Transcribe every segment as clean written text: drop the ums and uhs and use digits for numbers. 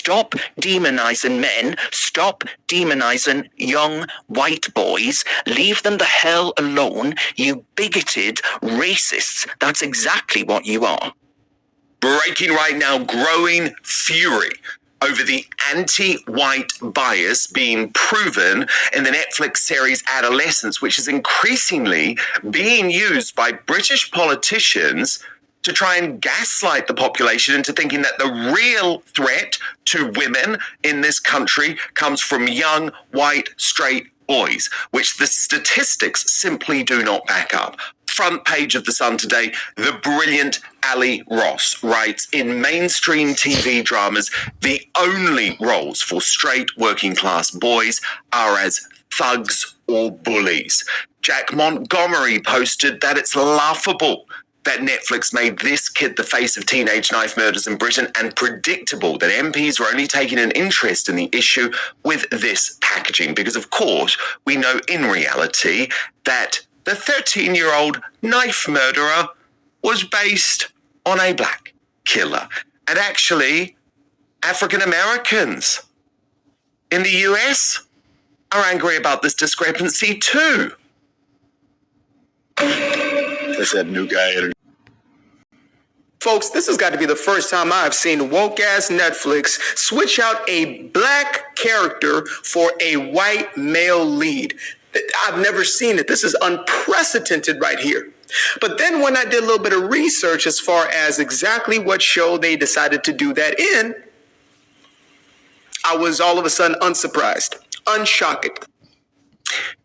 stop demonizing men, stop demonizing young white boys, leave them the hell alone, you bigoted racists. That's exactly what you are. Breaking right now, growing fury over the anti-white bias being proven in the Netflix series Adolescence, which is increasingly being used by British politicians to try and gaslight the population into thinking that the real threat to women in this country comes from young, white, straight boys, which the statistics simply do not back up. Front page of The Sun today, the brilliant Ali Ross writes, in mainstream TV dramas, the only roles for straight working class boys are as thugs or bullies. Jack Montgomery posted that it's laughable that Netflix made this kid the face of teenage knife murders in Britain, and predictable that MPs were only taking an interest in the issue with this packaging. Because, of course, we know in reality that the 13-year-old knife murderer was based on a black killer. And actually, African Americans in the US are angry about this discrepancy too. That's that new guy. Folks, this has got to be the first time I've seen woke-ass Netflix switch out a black character for a white male lead. I've never seen it. This is unprecedented right here. But then when I did a little bit of research as far as exactly what show they decided to do that in, I was all of a sudden unsurprised, unshocked.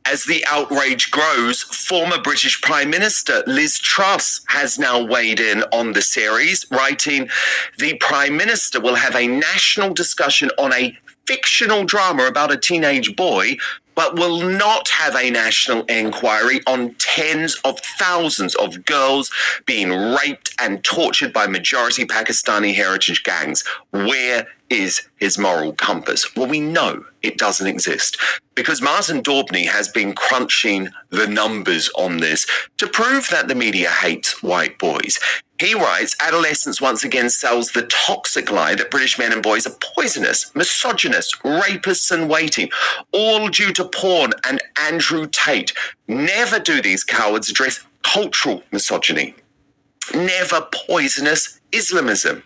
As the outrage grows, former British Prime Minister Liz Truss has now weighed in on the series, writing, the Prime Minister will have a national discussion on a fictional drama about a teenage boy, but will not have a national inquiry on tens of thousands of girls being raped and tortured by majority Pakistani heritage gangs. Where is his moral compass? Well, we know it doesn't exist because Martin Daubney has been crunching the numbers on this to prove that the media hates white boys. He writes, Adolescence once again sells the toxic lie that British men and boys are poisonous, misogynist, rapists in waiting, all due to porn and Andrew Tate. Never do these cowards address cultural misogyny. Never poisonous Islamism.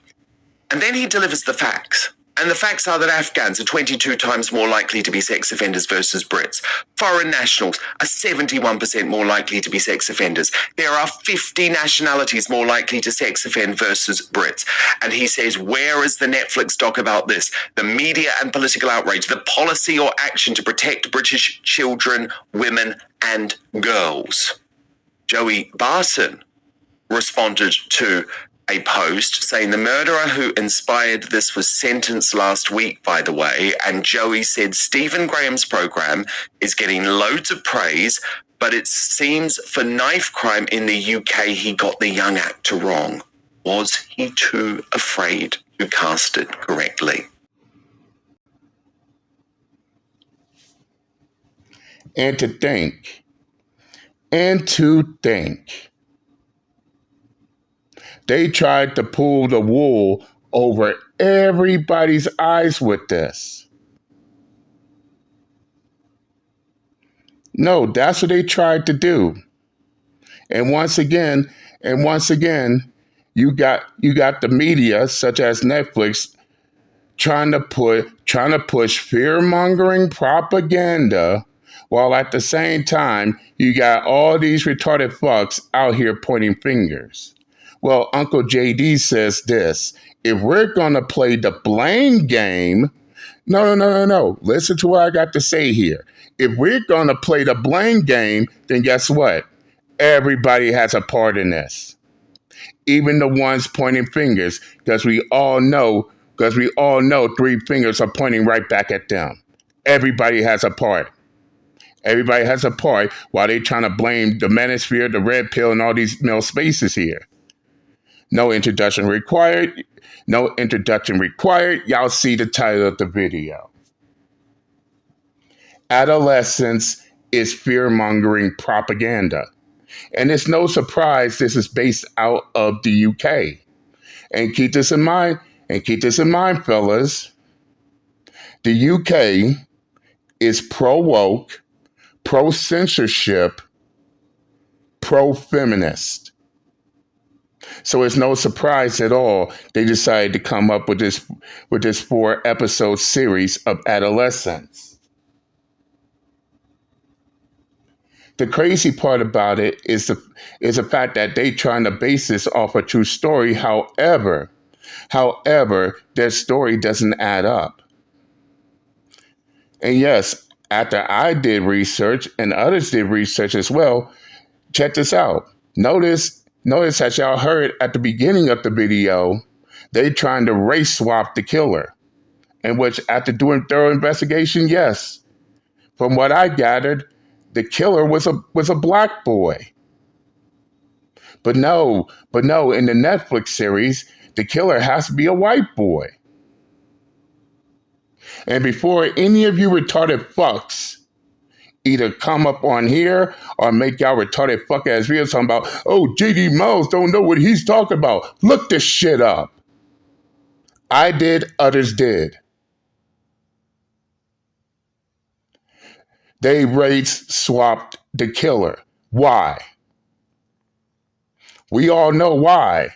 And then he delivers the facts. And the facts are that Afghans are 22 times more likely to be sex offenders versus Brits. Foreign nationals are 71% more likely to be sex offenders. There are 50 nationalities more likely to sex offend versus Brits. And he says, where is the Netflix doc about this? The media and political outrage, the policy or action to protect British children, women, and girls. Joey Barton responded to a post saying the murderer who inspired this was sentenced last week, by the way, and Joey said Stephen Graham's program is getting loads of praise, but it seems for knife crime in the UK he got the young actor wrong. Was he too afraid to cast it correctly? And to think they tried to pull the wool over everybody's eyes with this. No, that's what they tried to do. And once again, you got the media, such as Netflix, trying to push fear-mongering propaganda, while at the same time you got all these retarded fucks out here pointing fingers. Well, Uncle JD says this, if we're going to play the blame game, no. Listen to what I got to say here. If we're going to play the blame game, then guess what? Everybody has a part in this. Even the ones pointing fingers, because we all know 3 fingers are pointing right back at them. Everybody has a part. Everybody has a part while they're trying to blame the manosphere, the red pill, and all these male spaces here. No introduction required. Y'all see the title of the video. Adolescence is fear-mongering propaganda. And it's no surprise this is based out of the UK. And keep this in mind, fellas. The UK is pro-woke, pro-censorship, pro-feminist. So it's no surprise at all they decided to come up with this 4-episode series of Adolescence. The crazy part about it is the fact that they trying to base this off a true story. However, their story doesn't add up. And yes, after I did research and others did research as well, check this out. Notice as y'all heard at the beginning of the video, they trying to race swap the killer. In which, after doing thorough investigation, yes, from what I gathered, the killer was a black boy. But no, in the Netflix series, the killer has to be a white boy. And before any of you retarded fucks either come up on here or make y'all retarded fuck ass videos talking about, oh, JD Miles don't know what he's talking about. Look this shit up. I did, others did. They race swapped the killer. Why? We all know why.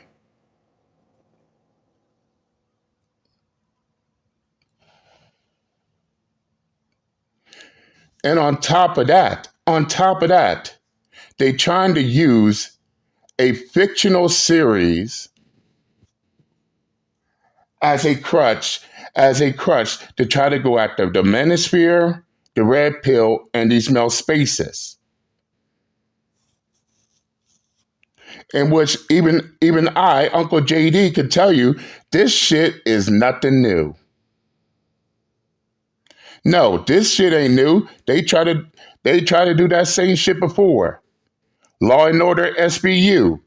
And on top of that, they trying to use a fictional series as a crutch to try to go after the manosphere, the red pill, and these male spaces. In which even I, Uncle JD, can tell you this shit is nothing new. No, this shit ain't new. They try to do that same shit before. Law and Order SVU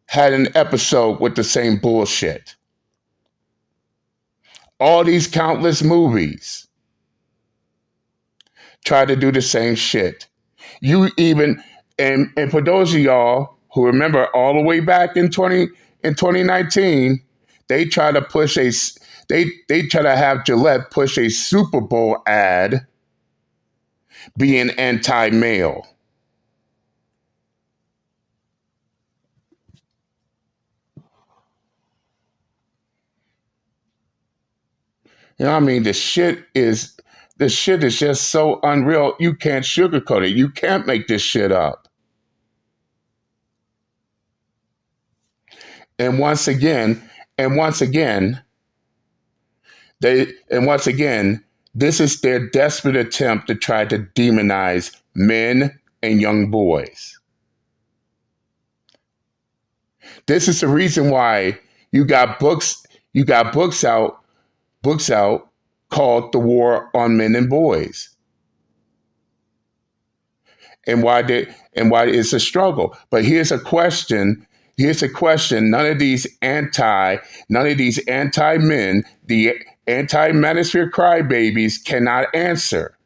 had an episode with the same bullshit. All these countless movies try to do the same shit. You even and for those of y'all who remember all the way back in 2019, they try to push they try to have Gillette push a Super Bowl ad being anti-male. You know what I mean? The shit is just so unreal. You can't sugarcoat it. You can't make this shit up. And once again, this is their desperate attempt to try to demonize men and young boys. This is the reason why you got books out called The War on Men and Boys. And why it's a struggle. But here's a question. None of these anti-men, the anti-manosphere crybabies cannot answer.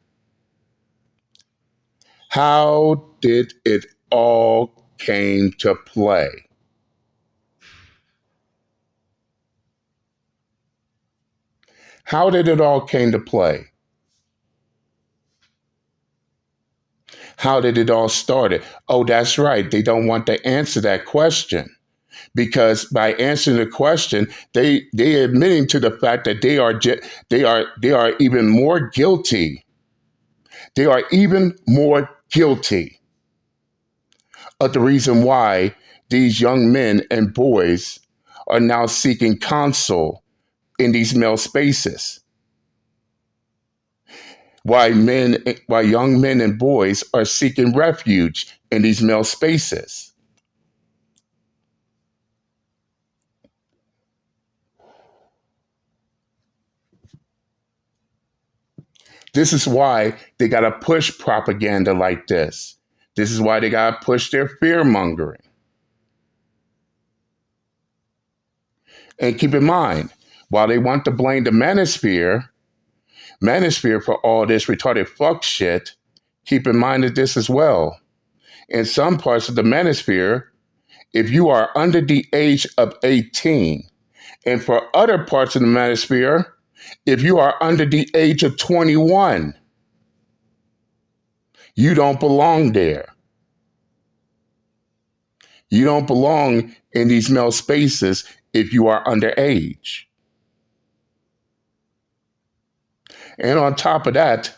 How did it all came to play? How did it all came to play? How did it all started? Oh, that's right. They don't want to answer that question. Because by answering the question, they admitting to the fact that they are even more guilty. They are even more guilty of the reason why these young men and boys are now seeking counsel in these male spaces. Why young men and boys are seeking refuge in these male spaces. This is why they got to push propaganda like this. This is why they got to push their fear-mongering. And keep in mind, while they want to blame the manosphere for all this retarded fuck shit, keep in mind that this as well. In some parts of the manosphere, if you are under the age of 18, and for other parts of the manosphere, If you are under the age of 21, you don't belong there. You don't belong in these male spaces if you are underage. And on top of that,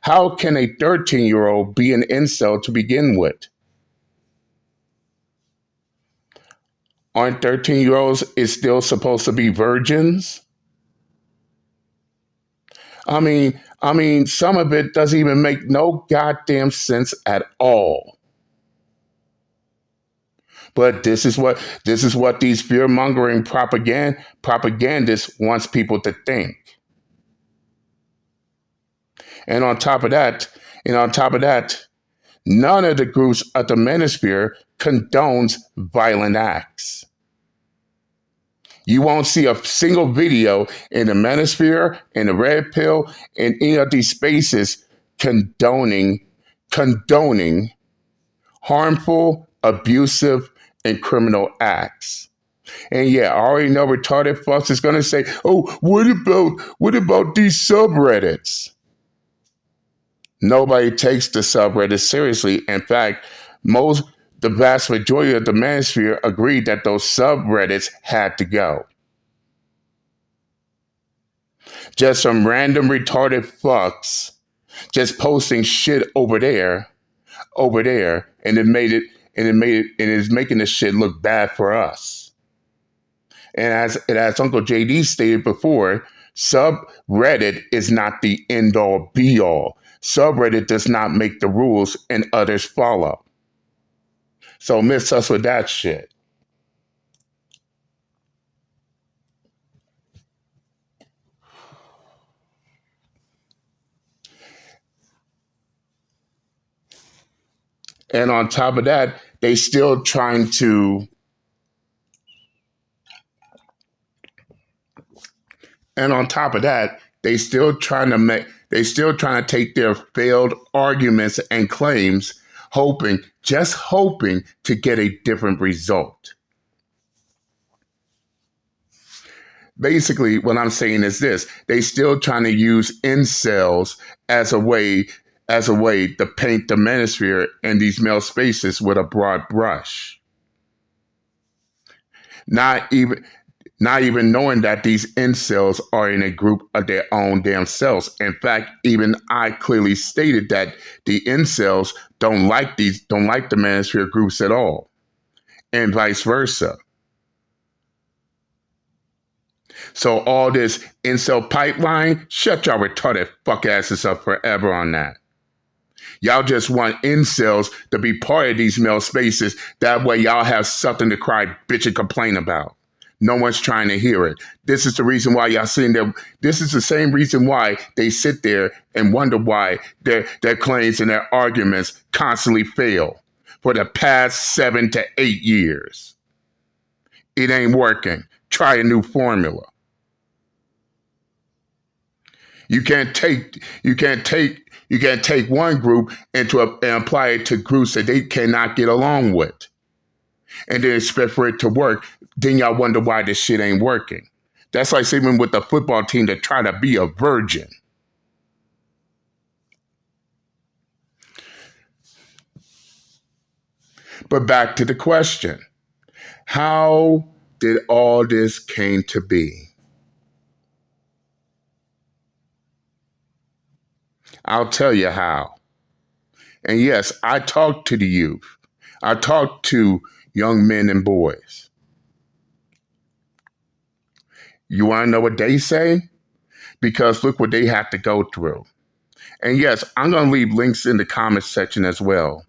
how can a 13-year-old be an incel to begin with? Aren't 13-year-olds is still supposed to be virgins? I mean, some of it doesn't even make no goddamn sense at all. But this is what these fear-mongering propagandists wants people to think. And on top of that, none of the groups of the manosphere condones violent acts. You won't see a single video in the manosphere, in the red pill, in any of these spaces condoning harmful, abusive, and criminal acts. And yeah, I already know retarded fucks is gonna say, "Oh, what about these subreddits?" Nobody takes the subreddits seriously. In fact, the vast majority of the manosphere agreed that those subreddits had to go. Just some random retarded fucks just posting shit over there, and it is making this shit look bad for us. And as Uncle JD stated before, subreddit is not the end all be all. Subreddit does not make the rules and others follow. So miss us with that shit. And on top of that, they still trying to they still trying to take their failed arguments and claims, hoping to get a different result. Basically, what I'm saying is this: they still trying to use incels as a way to paint the manosphere and these male spaces with a broad brush. Not even knowing that these incels are in a group of their own damn selves. In fact, even I clearly stated that the incels don't like the manosphere groups at all, and vice versa. So all this incel pipeline, shut y'all retarded fuck asses up forever on that. Y'all just want incels to be part of these male spaces. That way y'all have something to cry, bitch, and complain about. No one's trying to hear it. This is the reason why y'all sitting there. This is the same reason why they sit there and wonder why their claims and their arguments constantly fail for the past 7 to 8 years. It ain't working. Try a new formula. You can't take one group and apply it to groups that they cannot get along with, and then expect for it to work. Then y'all wonder why this shit ain't working. That's like even with the football team that try to be a virgin. But back to the question: how did all this came to be? I'll tell you how. And yes, I talk to the youth. I talk to young men and boys. You want to know what they say? Because look what they have to go through. And yes, I'm going to leave links in the comments section as well.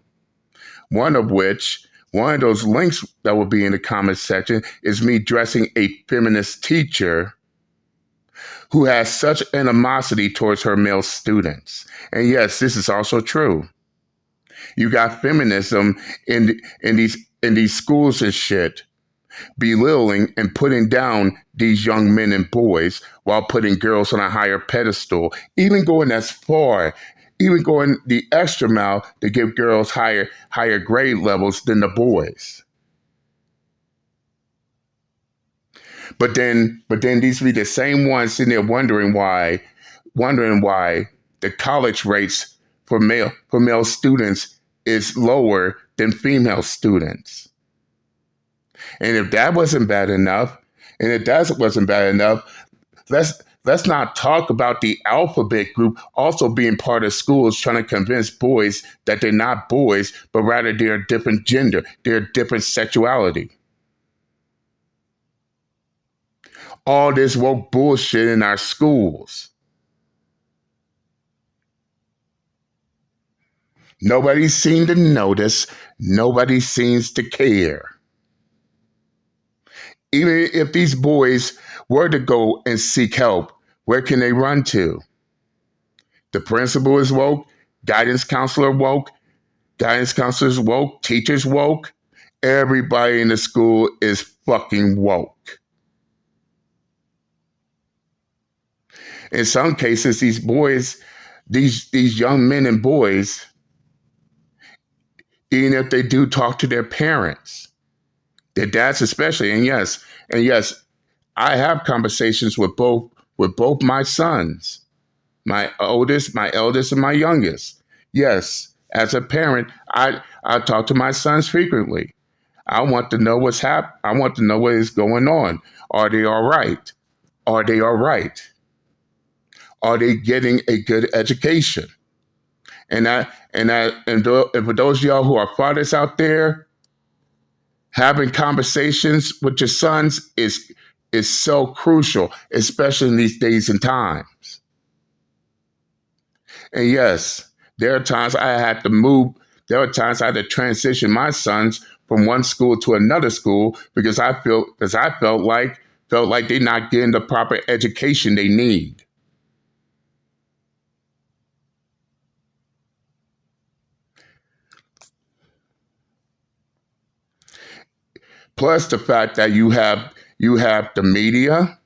One of those links that will be in the comments section is me dressing a feminist teacher who has such animosity towards her male students. And yes, this is also true. You got feminism in these schools and shit, belittling and putting down these young men and boys while putting girls on a higher pedestal, even going the extra mile to give girls higher grade levels than the boys. But then these be the same ones sitting there wondering why the college rates for male students is lower than female students. And if that wasn't bad enough, let's not talk about the alphabet group also being part of schools trying to convince boys that they're not boys, but rather they're a different gender, they're a different sexuality. All this woke bullshit in our schools. Nobody seems to notice. Nobody seems to care. Even if these boys were to go and seek help, where can they run to? The principal is woke, guidance counselors woke, teachers woke. Everybody in the school is fucking woke. In some cases, these young men and boys, even if they do talk to their parents, their dads especially, and yes, I have conversations with both my sons, my eldest, and my youngest. Yes, as a parent, I talk to my sons frequently. I want to know what's happening. I want to know what is going on. Are they all right? Are they all right? Are they getting a good education? And for those of y'all who are fathers out there, having conversations with your sons is so crucial, especially in these days and times. And yes, there are times I had to move. There are times I had to transition my sons from one school to another school because I felt like they're not getting the proper education they need. Plus the fact that you have the media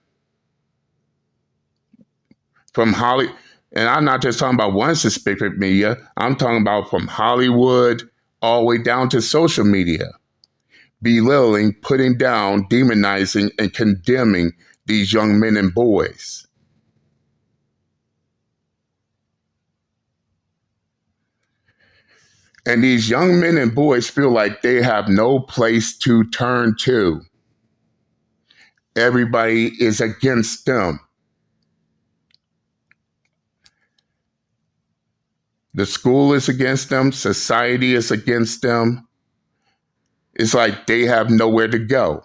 from Hollywood, and I'm not just talking about one specific media. I'm talking about from Hollywood all the way down to social media, belittling, putting down, demonizing, and condemning these young men and boys. And these young men and boys feel like they have no place to turn to. Everybody is against them. The school is against them. Society is against them. It's like they have nowhere to go.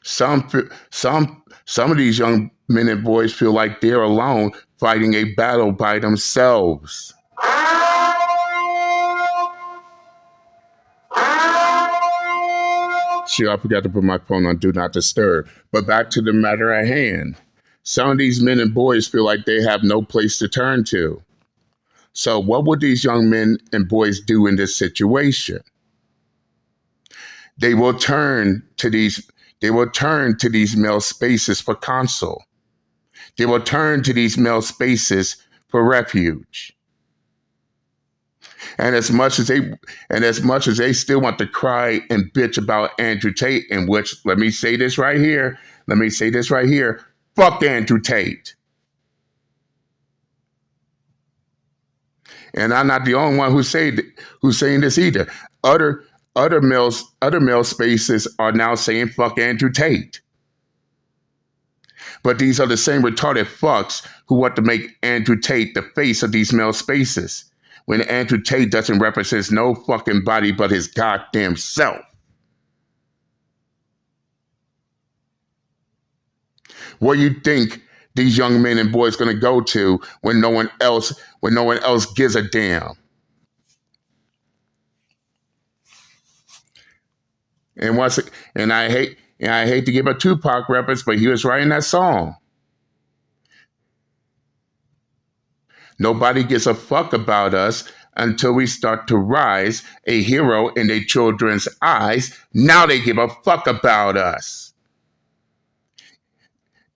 Some of these young men and boys feel like they're alone fighting a battle by themselves. Shit, I forgot to put my phone on Do Not Disturb. But back to the matter at hand. Some of these men and boys feel like they have no place to turn to. So what would these young men and boys do in this situation? They will turn to these male spaces for counsel. They will turn to these male spaces for refuge. And as much as they still want to cry and bitch about Andrew Tate, in which let me say this right here, fuck Andrew Tate. And I'm not the only one who's saying this either. Other male spaces are now saying fuck Andrew Tate. But these are the same retarded fucks who want to make Andrew Tate the face of these male spaces, when Andrew Tate doesn't represent no fucking body but his goddamn self. Where you think these young men and boys going to go to when no one else gives a damn? And I hate to give a Tupac reference, but he was writing that song. Nobody gives a fuck about us until we start to rise, a hero in their children's eyes. Now they give a fuck about us.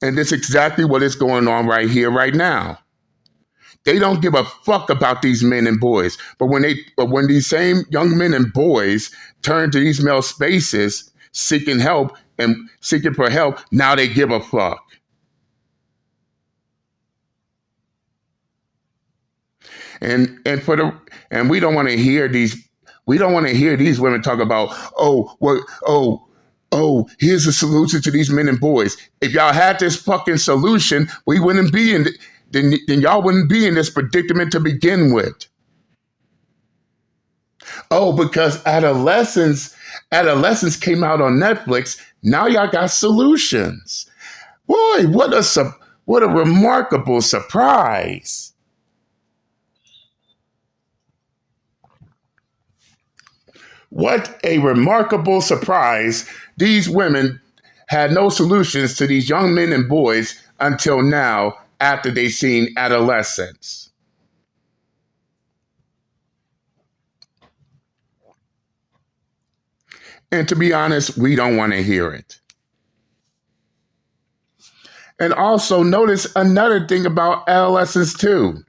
And that's exactly what is going on right here, right now. They don't give a fuck about these men and boys. But when these same young men and boys turn to these male spaces seeking help and seeking for help, now they give a fuck. And we don't want to hear these women talk about, here's a solution to these men and boys. If y'all had this fucking solution, we wouldn't be in then y'all wouldn't be in this predicament to begin with. Oh, because Adolescence came out on Netflix. Now y'all got solutions. Boy, what a remarkable surprise. What a remarkable surprise. These women had no solutions to these young men and boys until now, after they seen Adolescence. And to be honest, we don't want to hear it. And also notice another thing about Adolescence too.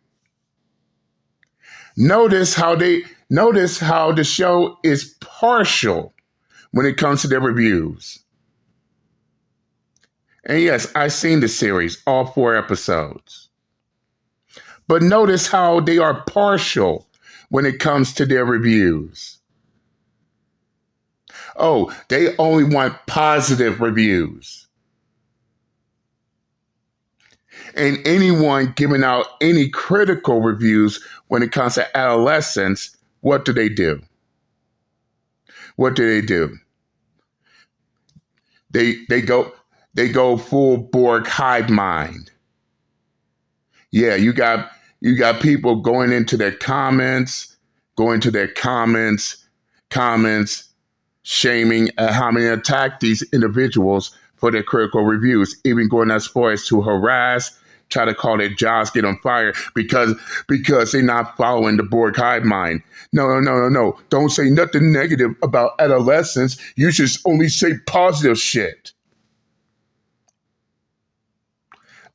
Notice how the show is partial when it comes to their reviews. And yes, I've seen the series, all 4 episodes. But notice how they are partial when it comes to their reviews. Oh, they only want positive reviews. And anyone giving out any critical reviews when it comes to Adolescence, what do they do? What do? They go full Borg hive mind. Yeah, you got people going into their comments, shaming how many attack these individuals for their critical reviews, even going as far as to harass, try to call their jobs get on fire because they're not following the Borg hive mind. No. Don't say nothing negative about Adolescence. You should only say positive shit.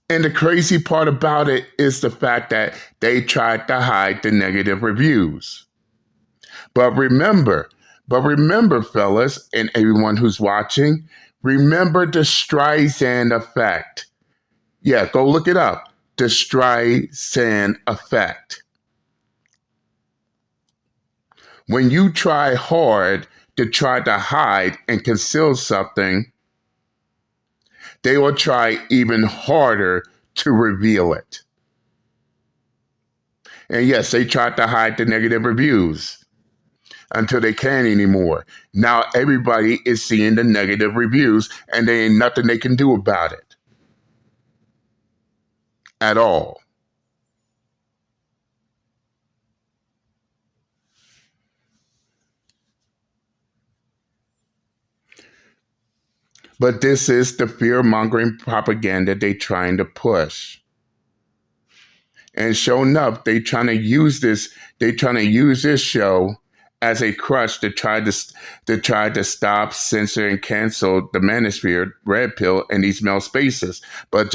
And the crazy part about it is the fact that they tried to hide the negative reviews. But remember, fellas, and everyone who's watching, remember the Streisand effect. Yeah, go look it up. The Streisand effect. When you try hard to try to hide and conceal something, they will try even harder to reveal it. And yes, they tried to hide the negative reviews until they can't anymore. Now everybody is seeing the negative reviews and there ain't nothing they can do about it. At all. But this is the fear-mongering propaganda they're trying to push. And sure enough, they're trying to use this show as a crutch to try to stop, censor, and cancel the manosphere, red pill, and these male spaces. But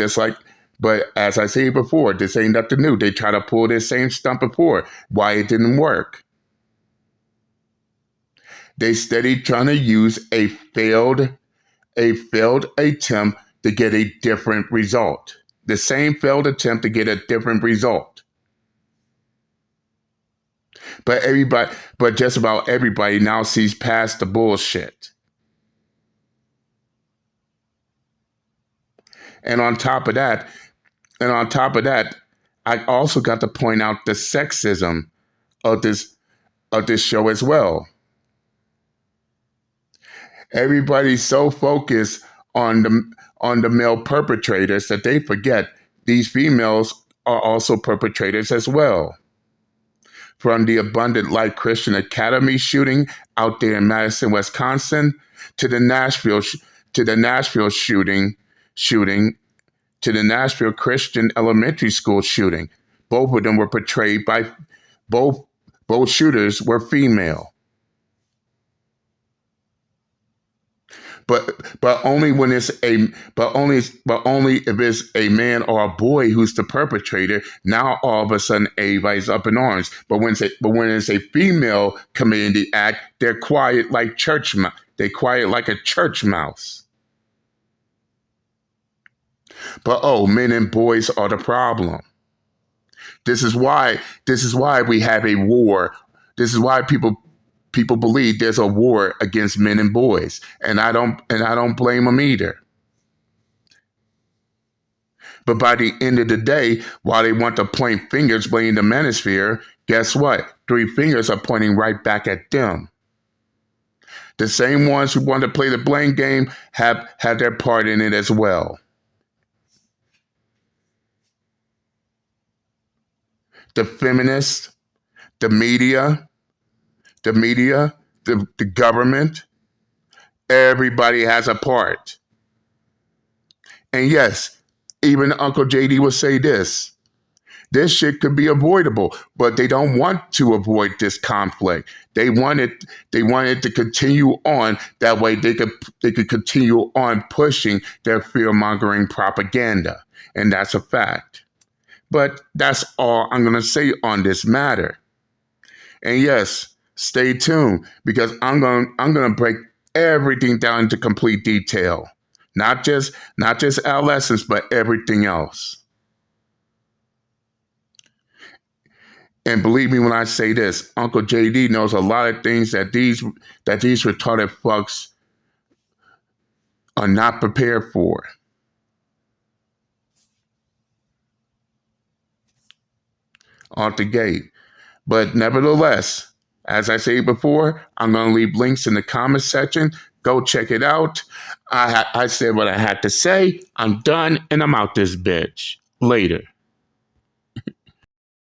as I said before, this ain't nothing new. They try to pull this same stunt before. Why it didn't work? They steady trying to use a failed attempt to get a different result. The same failed attempt to get a different result. But just about everybody now sees past the bullshit. And on top of that, I also got to point out the sexism of this show as well. Everybody's so focused on the male perpetrators that they forget these females are also perpetrators as well. From the Abundant Life Christian Academy shooting out there in Madison, Wisconsin, to the Nashville shooting, to the Nashville Christian Elementary School shooting. Both of them were portrayed by both shooters were female. but only when it's a but only if it's a man or a boy who's the perpetrator. Now all of a sudden everybody's up in arms. But when it's a female committing the act, they're quiet like they quiet like a church mouse. But oh, men and boys are the problem. This is why we have a war. This is why people believe there's a war against men and boys, and I don't blame them either. But by the end of the day, while they want to point fingers blaming the manosphere, guess what? 3 fingers are pointing right back at them. The same ones who want to play the blame game have their part in it as well. The feminists, the media, the government, everybody has a part. And yes, even Uncle JD will say this. This shit could be avoidable, but they don't want to avoid this conflict. They want it to continue on. That way they could continue on pushing their fear-mongering propaganda. And that's a fact. But that's all I'm going to say on this matter. And yes, stay tuned because I'm going to break everything down into complete detail. Not just adolescence, but everything else. And believe me when I say this, Uncle JD knows a lot of things that these retarded fucks are not prepared for. Out the gate. But nevertheless, as I said before, I'm going to leave links in the comment section. Go check it out. I said what I had to say. I'm done and I'm out this bitch. Later.